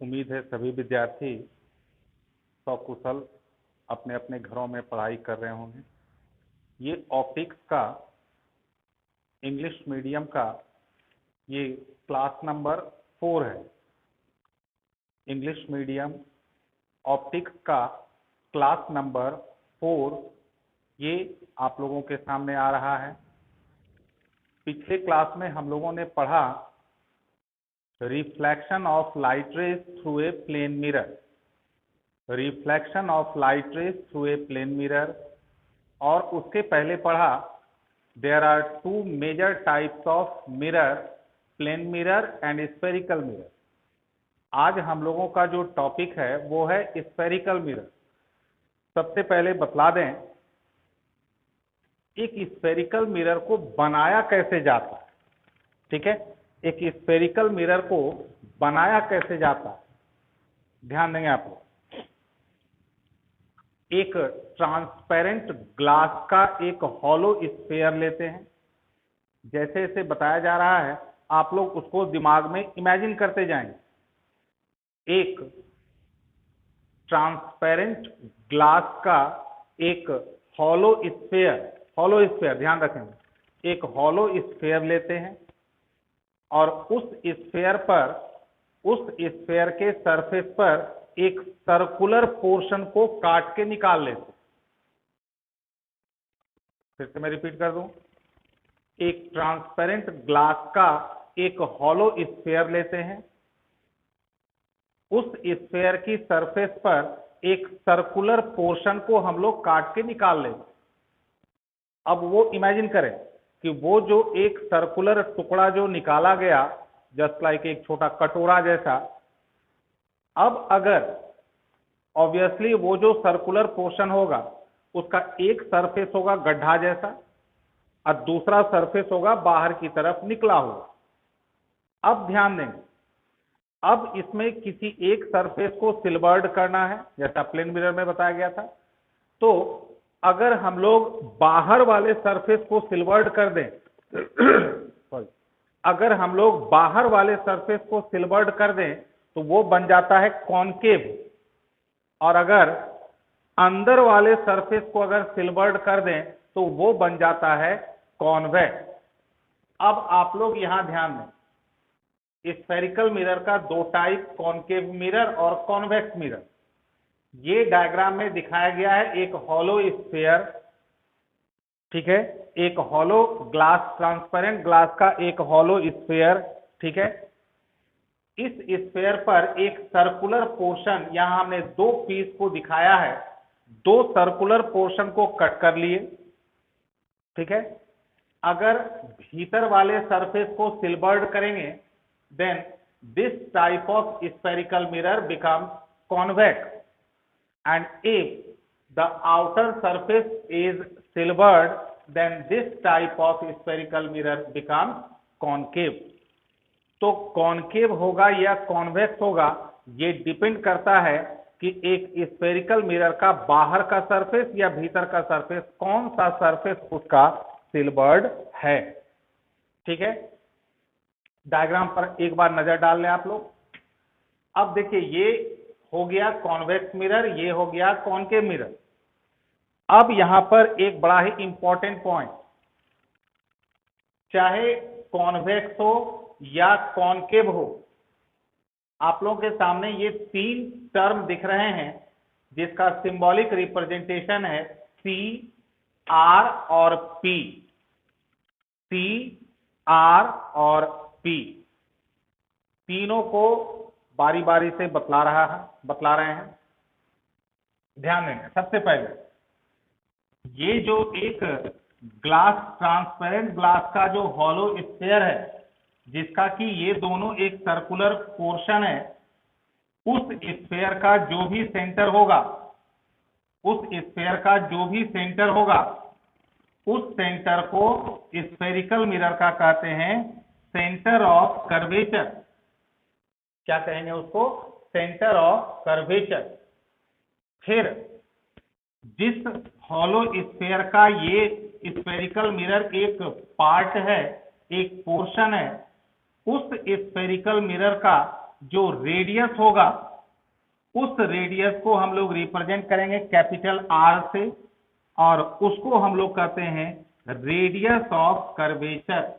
उम्मीद है सभी विद्यार्थी सकुशल अपने अपने घरों में पढ़ाई कर रहे होंगे। ये ऑप्टिक्स का इंग्लिश मीडियम का ये क्लास नंबर 4 है। इंग्लिश मीडियम ऑप्टिक्स का क्लास नंबर 4 ये आप लोगों के सामने आ रहा है। पिछले क्लास में हम लोगों ने पढ़ा reflection of light rays through a plane mirror, reflection of light rays through a plane mirror, और उसके पहले पढ़ा there are two major types of mirror, plane mirror and spherical mirror. आज हम लोगों का जो टॉपिक है वो है स्फेरिकल मिरर। सबसे पहले बतला दें एक स्फेरिकल मिरर को बनाया कैसे जाता है। ठीक है, एक स्फेरिकल मिरर को बनाया कैसे जाता है, ध्यान देंगे आप लोग। एक ट्रांसपेरेंट ग्लास का एक हॉलो स्फीयर लेते हैं, जैसे जैसे बताया जा रहा है आप लोग उसको दिमाग में इमेजिन करते जाएंगे। एक ट्रांसपेरेंट ग्लास का एक हॉलो स्फीयर, ध्यान रखेंगे, एक हॉलो स्फीयर लेते हैं और उस स्फीयर के सरफेस पर एक सर्कुलर पोर्शन को काट के निकाल लेते। फिर से मैं रिपीट कर दूं, एक ट्रांसपेरेंट ग्लास का एक हॉलो स्फीयर लेते हैं, उस स्फीयर की सरफेस पर एक सर्कुलर पोर्शन को हम लोग काट के निकाल लेते। अब वो इमेजिन करें कि वो जो एक सर्कुलर टुकड़ा जो निकाला गया, जस्ट लाइक एक छोटा कटोरा जैसा, अब अगर ऑब्वियसली वो जो सर्कुलर पोर्शन होगा उसका एक सरफेस होगा गड्ढा जैसा और दूसरा सरफेस होगा बाहर की तरफ निकला हुआ। अब ध्यान देंगे, अब इसमें किसी एक सरफेस को सिल्वर्ड करना है, जैसा प्लेन मिरर में बताया गया था। तो अगर हम लोग बाहर वाले सरफेस को सिल्वर्ड कर दें अगर हम लोग बाहर वाले सरफेस को सिल्वर्ड कर दें तो वो बन जाता है कॉनकेव, और अगर अंदर वाले सरफेस को अगर सिल्वर्ड कर दें तो वो बन जाता है कॉन्वेक्स। अब आप लोग यहां ध्यान दें, स्फेरिकल मिरर का दो टाइप, कॉनकेव मिरर और कॉन्वेक्स मिरर। ये डायग्राम में दिखाया गया है एक हॉलो स्फीयर, ठीक है, एक हॉलो ग्लास, ट्रांसपेरेंट ग्लास का एक हॉलो स्फीयर, ठीक है। इस स्फीयर पर एक सर्कुलर पोर्शन, यहां हमने दो पीस को दिखाया है, दो सर्कुलर पोर्शन को कट कर लिए, ठीक है। अगर भीतर वाले सरफेस को सिल्वर्ड करेंगे then this type of spherical mirror becomes convex, and if the outer surface is silvered then this type of spherical mirror becomes concave। तो कॉनकेव होगा या कॉन्वेक्स होगा ये डिपेंड करता है कि एक स्फेरिकल मिरर का बाहर का सरफेस या भीतर का सरफेस, कौन सा सरफेस उसका सिल्वर्ड है, ठीक है। डायग्राम पर एक बार नजर डाल लें आप लोग। अब देखिए, ये हो गया कॉन्वेक्स मिरर, ये हो गया कॉनकेव मिरर। अब यहां पर एक बड़ा ही इंपॉर्टेंट पॉइंट, चाहे कॉन्वेक्स हो या कॉनकेव हो, आप लोगों के सामने ये तीन टर्म दिख रहे हैं जिसका सिंबॉलिक रिप्रेजेंटेशन है सी, आर और पी, सी, आर और पी। तीनों को बारी बारी से बतला रहे हैं। ध्यान देंगे, सबसे पहले ये जो एक ग्लास, ट्रांसपेरेंट ग्लास का जो हॉलो स्फीयर है जिसका कि ये दोनों एक सर्कुलर पोर्शन है, उस स्फीयर का जो भी सेंटर होगा, उस स्फीयर का जो भी सेंटर होगा, उस सेंटर को स्फेरिकल मिरर का कहते हैं सेंटर ऑफ कर्वेचर। क्या कहेंगे उसको? Centre of curvature. फिर जिस हॉलो स्फीयर का ये स्फेरिकल मिरर एक पार्ट है, एक पोर्शन है, उस स्फेरिकल मिरर का जो रेडियस होगा उस रेडियस को हम लोग रिप्रेजेंट करेंगे कैपिटल आर से, और उसको हम लोग कहते हैं रेडियस ऑफ कर्वेचर।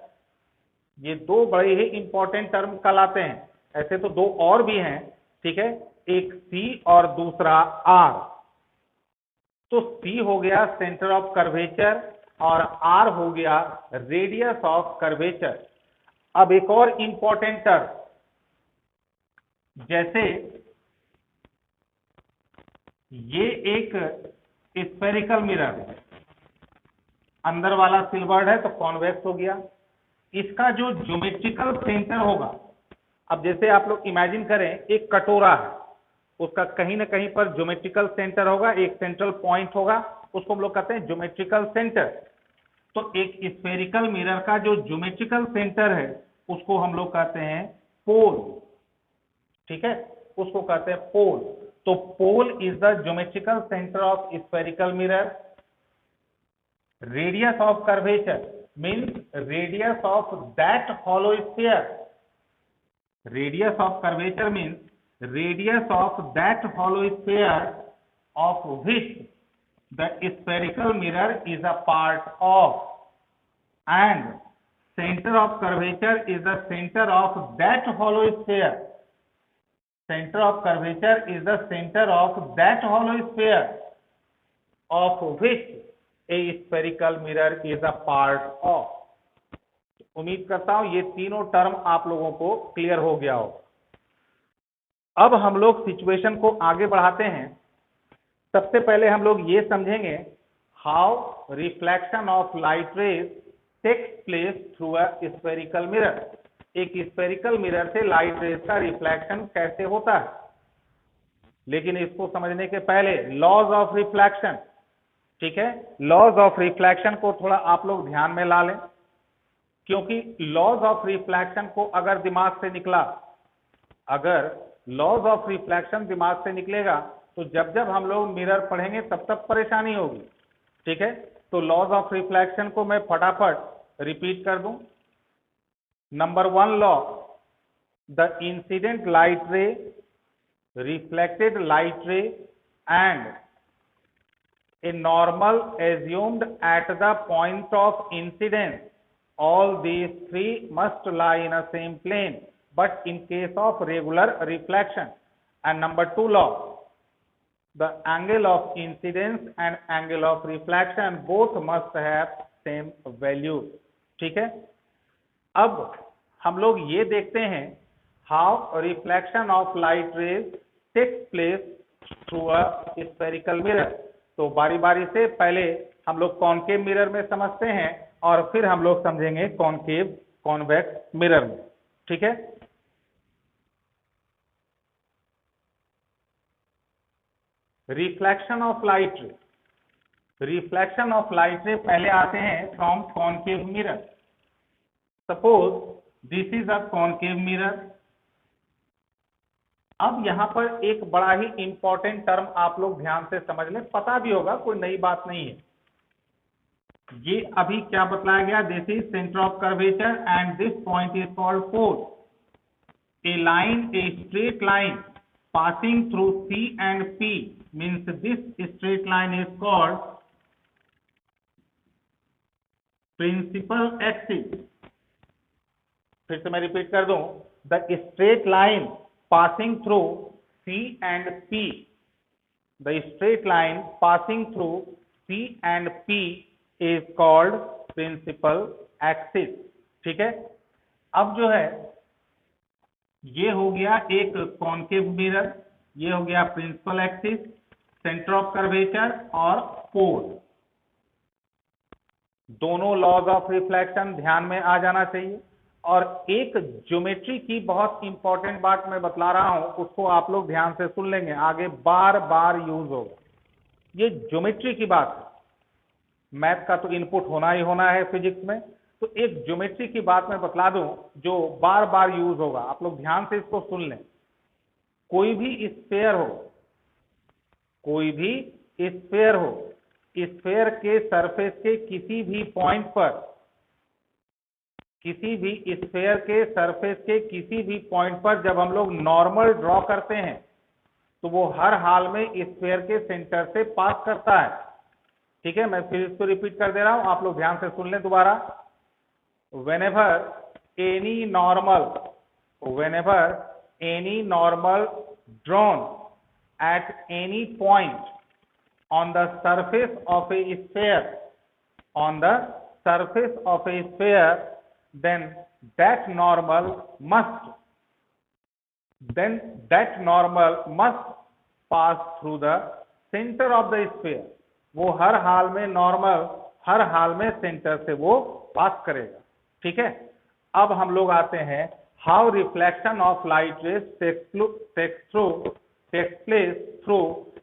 ये दो बड़े ही इंपॉर्टेंट टर्म कहलाते हैं। ऐसे तो दो और भी हैं, ठीक है, एक सी और दूसरा आर। तो सी हो गया सेंटर ऑफ कर्वेचर और आर हो गया रेडियस ऑफ कर्वेचर। अब एक और इंपॉर्टेंट टर्म, जैसे ये एक स्फेरिकल मिरर है, अंदर वाला सिल्वर्ड है तो कॉन्वेक्स हो गया। इसका जो ज्योमेट्रिकल सेंटर होगा, अब जैसे आप लोग इमेजिन करें एक कटोरा है, उसका कहीं ना कहीं पर ज्योमेट्रिकल सेंटर होगा, एक सेंट्रल पॉइंट होगा, उसको हम लोग कहते हैं ज्योमेट्रिकल सेंटर। तो एक स्फेरिकल मिरर का जो ज्योमेट्रिकल सेंटर है उसको हम लोग कहते हैं पोल, ठीक है, उसको कहते हैं पोल। तो pole is the geometrical centre of spherical mirror. Radius of curvature means radius of that hollow sphere। Radius of curvature means radius of that hollow sphere of which the spherical mirror is a part of, and center of curvature is the center of that hollow sphere। Center of curvature is the center of that hollow sphere of which a spherical mirror is a part of। उम्मीद करता हूं ये तीनों term आप लोगों को clear हो गया हो। अब हम लोग सिचुएशन को आगे बढ़ाते हैं। सबसे पहले हम लोग ये समझेंगे how reflection of light rays takes place through a spherical mirror. एक स्फेरिकल मिरर से लाइट रेज का रिफ्लेक्शन कैसे होता है। लेकिन इसको समझने के पहले लॉज ऑफ रिफ्लेक्शन, ठीक है, लॉज ऑफ रिफ्लेक्शन को थोड़ा आप लोग ध्यान में ला लें, क्योंकि लॉज ऑफ रिफ्लेक्शन को अगर दिमाग से निकला, अगर लॉज ऑफ रिफ्लेक्शन दिमाग से निकलेगा तो जब जब हम लोग मिरर पढ़ेंगे तब तब परेशानी होगी, ठीक है। तो लॉज ऑफ रिफ्लेक्शन को मैं फटाफट रिपीट कर दूं। Number 1 law, the incident light रे, रिफ्लेक्टेड लाइट रे and a normal assumed at the point of incidence, all these three must lie in a same plane but in case of regular reflection। And number 2 law, the angle of incidence and angle of reflection both must have same value। ठीक है। अब हम लोग ये देखते हैं how reflection of light rays takes place through a spherical mirror। तो बारी बारी से पहले हम लोग कॉनकेव मिरर में समझते हैं और फिर हम लोग समझेंगे कॉनकेव कॉन्वेक्स मिरर में, ठीक है। रिफ्लेक्शन ऑफ लाइट रे, रिफ्लेक्शन ऑफ लाइट रे पहले आते हैं from concave mirror. Suppose this is a concave mirror. अब यहां पर एक बड़ा ही इंपॉर्टेंट टर्म आप लोग ध्यान से समझ लें, पता भी होगा, कोई नई बात नहीं है। ये अभी क्या बतलाया गया, this is centre of curvature and this point is called pole. A line, a straight line passing through C and P means this straight line is called principal axis. फिर से मैं रिपीट कर दूं, the straight line passing through C and P, the straight line passing through C and P is called principal axis। ठीक है। अब जो है ये हो गया एक कॉनकेव मिरर, ये हो गया principal axis, centre of curvature और पोल। दोनों लॉज ऑफ रिफ्लेक्शन ध्यान में आ जाना चाहिए। और एक ज्योमेट्री की बहुत इंपॉर्टेंट बात मैं बतला रहा हूं, उसको आप लोग ध्यान से सुन लेंगे, आगे बार बार यूज होगा। ये ज्योमेट्री की बात है, मैथ का तो इनपुट होना ही होना है फिजिक्स में, तो एक ज्योमेट्री की बात मैं बतला दूं जो बार बार यूज होगा, आप लोग ध्यान से इसको सुन लें। कोई भी स्फेयर हो, कोई भी स्फेयर हो, स्फेयर के सरफेस के किसी भी पॉइंट पर किसी भी स्फेयर के सरफेस के किसी भी पॉइंट पर जब हम लोग नॉर्मल ड्रॉ करते हैं तो वो हर हाल में स्फेयर के सेंटर से पास करता है। ठीक है, मैं फिर इसको रिपीट कर दे रहा हूं, आप लोग ध्यान से सुन लें दोबारा। whenever any normal whenever any normal drawn at any point on the surface of a sphere on the surface of a sphere then that normal must pass through the center of the sphere। वो हर हाल में normal हर हाल में centre से वो पास करेगा। ठीक है, अब हम लोग आते हैं how reflection of light rays takes place through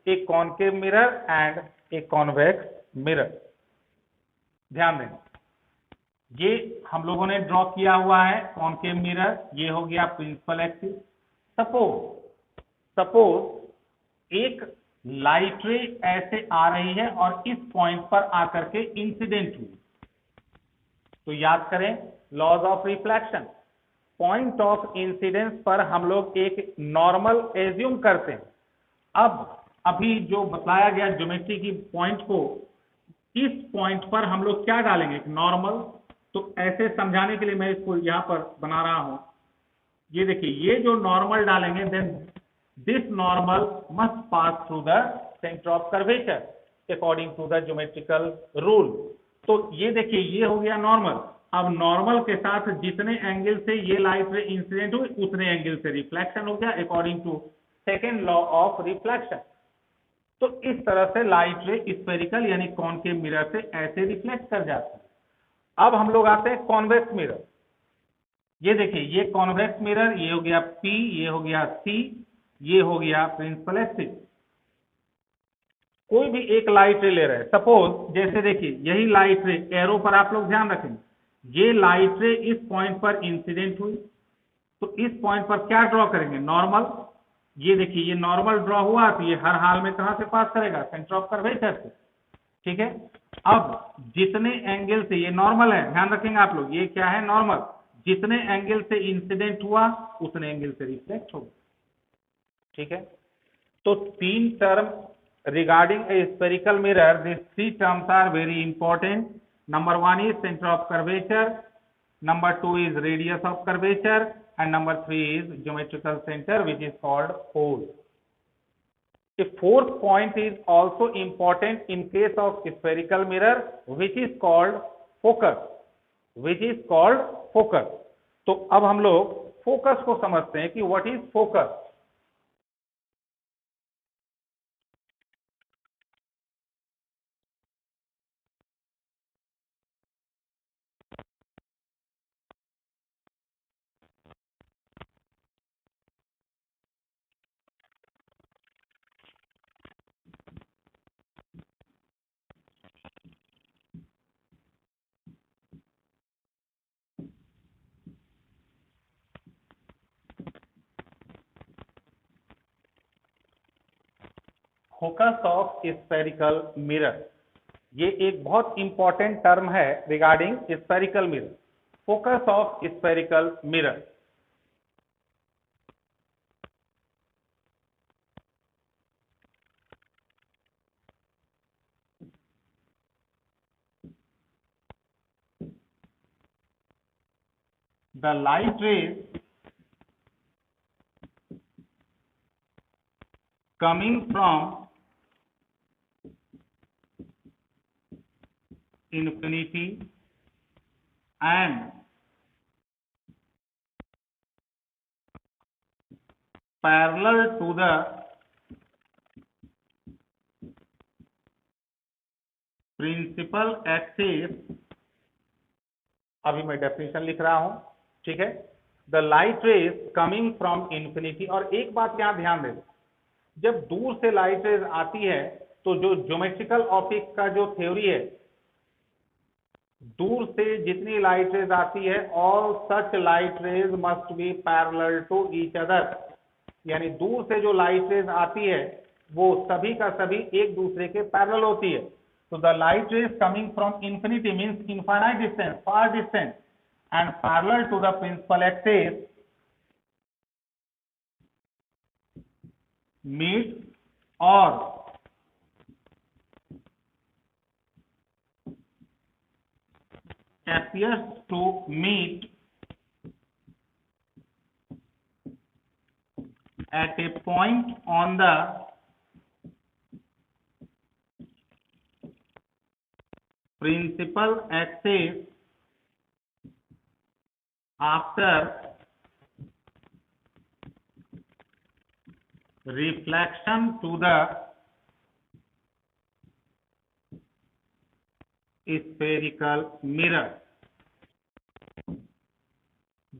a concave mirror and a convex mirror. ध्यान दें, ये हम लोगों ने ड्रॉ किया हुआ है कॉनकेव मिरर, ये हो गया प्रिंसिपल एक्सिस। सपोज एक लाइट रे ऐसे आ रही है और इस पॉइंट पर आकर के इंसिडेंट हुई, तो याद करें laws of reflection. Point of incidence पर हम लोग एक नॉर्मल एज्यूम करते हैं। अब अभी जो बताया गया ज्योमेट्री की पॉइंट को, इस पॉइंट पर हम लोग क्या डालेंगे, एक नॉर्मल। तो ऐसे समझाने के लिए मैं इसको यहां पर बना रहा हूं। ये देखिए, ये जो नॉर्मल डालेंगे then this normal must pass through the centre of curvature according to the geometrical rule. तो ये देखिए, ये हो गया नॉर्मल। अब नॉर्मल के साथ जितने एंगल से ये लाइट रे इंसिडेंट हुई उतने एंगल से रिफ्लेक्शन हो गया according to second law of reflection. तो इस तरह से लाइट रे स्फेरिकल यानी कॉनकेव मिरर से ऐसे रिफ्लेक्ट कर जाती है। अब हम लोग आते हैं कॉन्वेक्स मिरर। ये देखिए, ये कॉन्वेक्स मिरर, ये हो गया P, ये हो गया C, ये हो गया प्रिंसिपल एक्सिस। कोई भी एक लाइट रे ले रहे हैं, सपोज जैसे देखिए यही लाइट रे, एरो पर आप लोग ध्यान रखेंगे, ये लाइट रे इस पॉइंट पर इंसिडेंट हुई, तो इस पॉइंट पर क्या ड्रॉ करेंगे, नॉर्मल। ये देखिए, ये नॉर्मल ड्रॉ हुआ तो ये हर हाल में कहां से पास करेगा, सेंटर ऑफ कर्वेचर से। ठीक है, अब जितने एंगल से, ये नॉर्मल है, ध्यान रखेंगे आप लोग, ये क्या है, नॉर्मल। जितने एंगल से इंसिडेंट हुआ उतने एंगल से रिफ्लेक्ट होगा। ठीक है, तो तीन term regarding a spherical mirror, these three terms are very important. Number one is center of curvature, number two is radius of curvature, and number three is geometrical center, which is called pole. A fourth point is also important in case of spherical mirror, which is called focus. तो अब हम लोग focus को समझते हैं कि what is focus। Focus of spherical mirror, ये एक बहुत इंपॉर्टेंट टर्म है regarding spherical mirror. Focus of spherical mirror, the light rays coming from infinity and parallel to the principal axis, अभी मैं डेफिनेशन लिख रहा हूं। ठीक है, the light rays coming from infinity. और एक बात यहां ध्यान दें, जब दूर से लाइट रेज आती है तो जो ज्योमेट्रिकल ऑप्टिक्स का जो थ्योरी है, दूर से जितनी लाइट रेज आती है all such light rays must be parallel to each other. यानी दूर से जो लाइट रेज आती है वो सभी का सभी एक दूसरे के पैरेलल होती है। तो the light rays coming from infinity means infinite distance, far distance, and parallel to the principal axis meets or appears to meet at a point on the principal axis after reflection to the spherical mirror.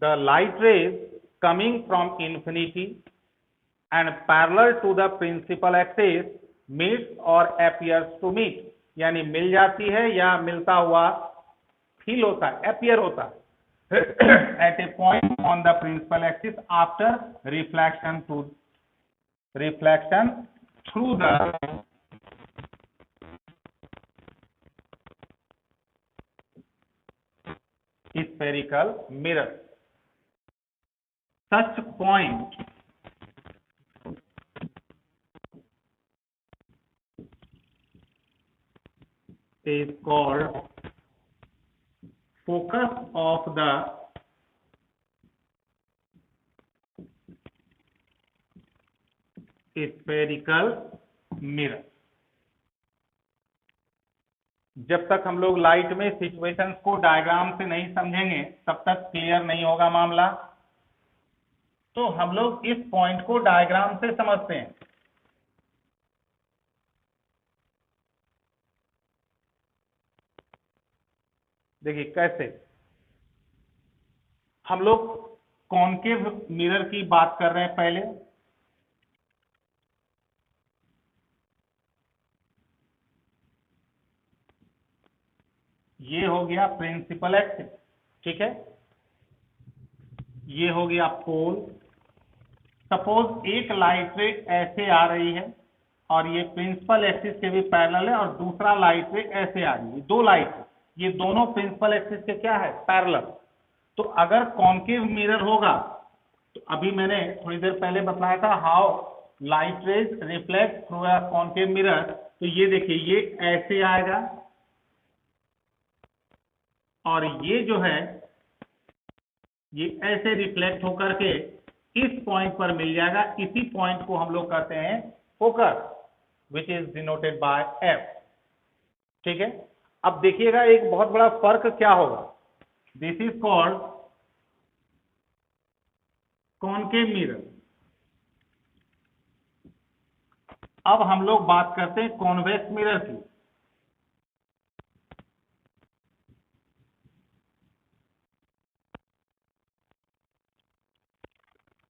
The light rays coming from infinity and parallel to the principal axis meets or appears to meet, यानी मिल जाती है या मिलता हुआ feel होता है, appear होता है at a point on the principal axis after reflection through the spherical mirror. Such point is called focus of the spherical mirror. जब तक हम लोग लाइट में सिचुएशंस को डायग्राम से नहीं समझेंगे तब तक क्लियर नहीं होगा मामला। तो हम लोग इस पॉइंट को डायग्राम से समझते हैं। देखिए कैसे हम लोग कॉन्केव मिरर की बात कर रहे हैं। पहले ये हो गया प्रिंसिपल एक्सिस, ठीक है, ये हो गया पोल। सपोज एक लाइट रे ऐसे आ रही है और ये प्रिंसिपल एक्सिस के भी पैरेलल है और दूसरा लाइट रे ऐसे आ रही है, दो लाइट, ये दोनों प्रिंसिपल एक्सिस के क्या है, पैरेलल। तो अगर कॉन्केव मिरर होगा तो अभी मैंने थोड़ी देर पहले बताया था how light rays reflect through a concave mirror. तो ये देखिए ये ऐसे आएगा और ये जो है ये ऐसे रिफ्लेक्ट होकर के इस पॉइंट पर मिल जाएगा। इसी पॉइंट को हम लोग कहते हैं focus, which is denoted by F, ठीक है। अब देखिएगा एक बहुत बड़ा फर्क क्या होगा। This is called concave mirror. अब हम लोग बात करते हैं कॉन्वेक्स मिरर की।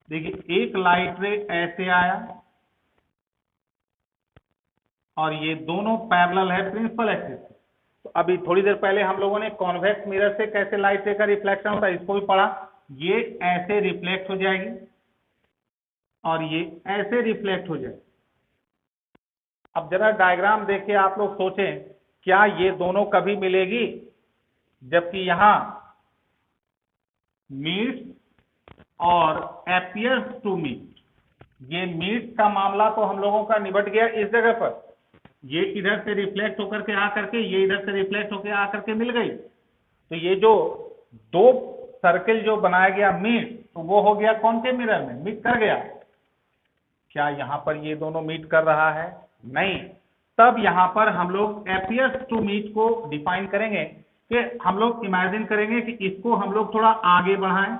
देखिए एक लाइट रे ऐसे आया और ये दोनों पैरेलल है प्रिंसिपल एक्सिस। तो अभी थोड़ी देर पहले हम लोगों ने कॉन्वेक्स मिरर से कैसे लाइट रे का रिफ्लेक्शन होता है इसको भी पढ़ा। ये ऐसे रिफ्लेक्ट हो जाएगी और ये ऐसे रिफ्लेक्ट हो जाएगी। अब जरा डायग्राम देख के आप लोग सोचें क्या ये दोनों कभी मिलेगी, जबकि यहां मीट्स और एपियर्स टू मीट। ये मीट का मामला तो हम लोगों का निबट गया इस जगह पर। ये इधर से रिफ्लेक्ट होकर के आकर के ये इधर से रिफ्लेक्ट होकर आकर के मिल गई। तो ये जो दो सर्किल जो बनाया गया मीट, तो वो हो गया कॉन्केव मिरर में मीट कर गया। क्या यहां पर ये दोनों मीट कर रहा है? नहीं। तब यहां पर हम लोग एपियर्स टू मीट को डिफाइन करेंगे कि हम लोग इमेजिन करेंगे कि इसको हम लोग थोड़ा आगे बढ़ाएं।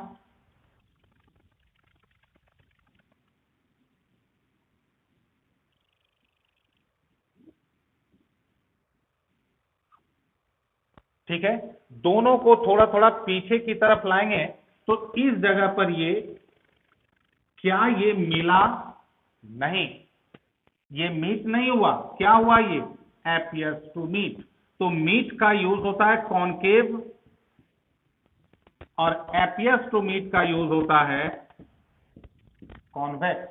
ठीक है, दोनों को थोड़ा थोड़ा पीछे की तरफ लाएंगे तो इस जगह पर ये क्या ये मिला? नहीं, ये मीट नहीं हुआ। क्या हुआ? ये एपियर्स टू मीट। तो मीट का यूज होता है कॉन्केव और एपियर्स टू मीट का यूज होता है कॉन्वेक्स।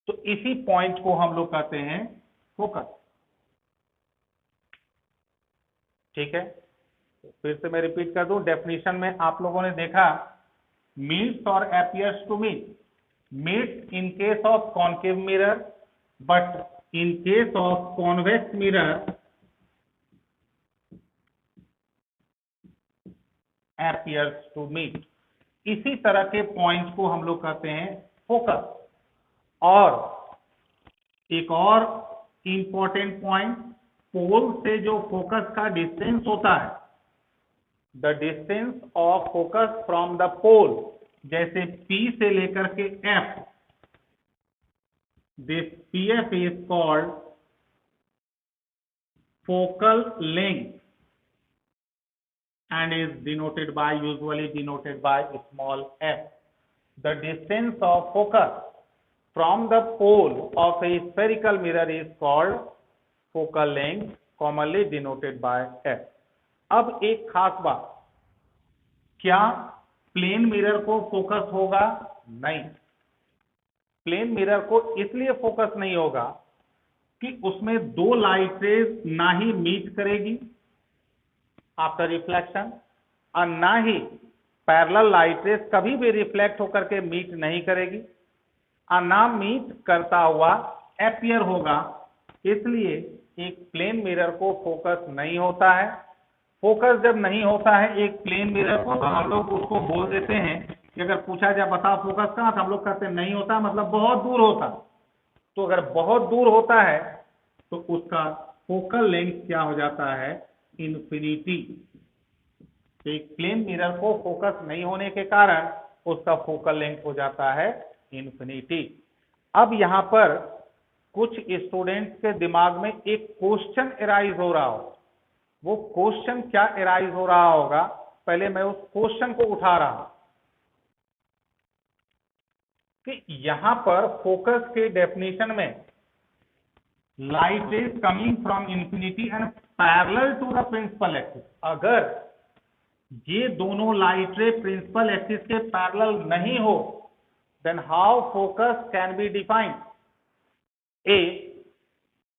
तो इसी पॉइंट को हम लोग कहते हैं फोकस, ठीक है। फिर से मैं रिपीट कर दूं, डेफिनेशन में आप लोगों ने देखा मीट्स और appears to meet, meets in case of concave mirror, but in case of convex mirror appears to meet। इसी तरह के पॉइंट को हम लोग कहते हैं फोकस। और एक और इंपॉर्टेंट पॉइंट, पोल से जो फोकस का डिस्टेंस होता है, the distance of focus from the pole, जैसे P से लेकर के F, this PF is called focal length and is usually denoted by small f। The distance of focus from the pole of a spherical mirror is called focal length, commonly denoted by f। अब एक खास बात, क्या plane mirror को focus होगा? नहीं, plane mirror को इसलिए फोकस नहीं होगा कि उसमें दो लाइट रेज ना ही मीट करेगी आफ्टर रिफ्लेक्शन, और ना ही पैरेलल लाइट रेज कभी भी रिफ्लेक्ट होकर के मीट नहीं करेगी, और ना मीट करता हुआ अपीयर होगा। इसलिए एक प्लेन मिरर को फोकस नहीं होता है। फोकस जब नहीं होता है एक प्लेन मिरर को, तो हम लोग उसको बोल देते हैं कि अगर पूछा जाए बताओ फोकस कहां था, हम लोग कहते हैं नहीं होता, मतलब बहुत दूर होता। तो अगर बहुत दूर होता है तो उसका फोकल लेंथ क्या हो जाता है? इन्फिनिटी। एक प्लेन मिरर को फोकस नहीं होने के कारण उसका फोकल लेंथ हो जाता है इन्फिनिटी। अब यहां पर कुछ स्टूडेंट्स के दिमाग में एक क्वेश्चन एराइज हो रहा हो। वो क्वेश्चन क्या एराइज हो रहा होगा, पहले मैं उस क्वेश्चन को उठा रहा हूं कि यहां पर फोकस के डेफिनेशन में light is coming from infinity and parallel to the principal axis. अगर ये दोनों लाइट रे प्रिंसिपल एक्सिस के पैरेलल नहीं हो, then how focus can be defined? A,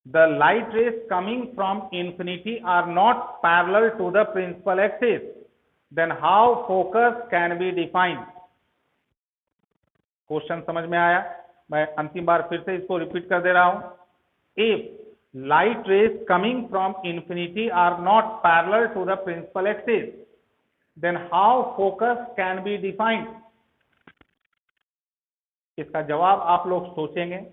the light rays coming from infinity are not parallel to the principal axis, then how focus can be defined? Question समझ में आया? मैं अंतिम बार फिर से इसको रिपीट कर दे रहा हूं। If light rays coming from infinity are not parallel to the principal axis, then how focus can be defined? इसका जवाब आप लोग सोचेंगे,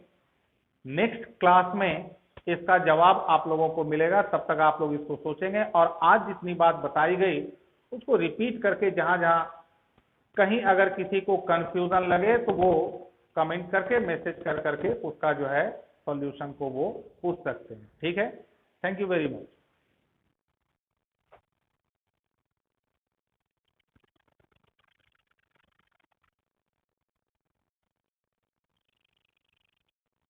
नेक्स्ट क्लास में इसका जवाब आप लोगों को मिलेगा। तब तक आप लोग इसको सोचेंगे और आज जितनी बात बताई गई उसको रिपीट करके जहां जहां कहीं अगर किसी को कंफ्यूजन लगे तो वो कमेंट करके मैसेज कर करके उसका जो है सॉल्यूशन को वो पूछ सकते हैं। ठीक है, थैंक यू वेरी मच।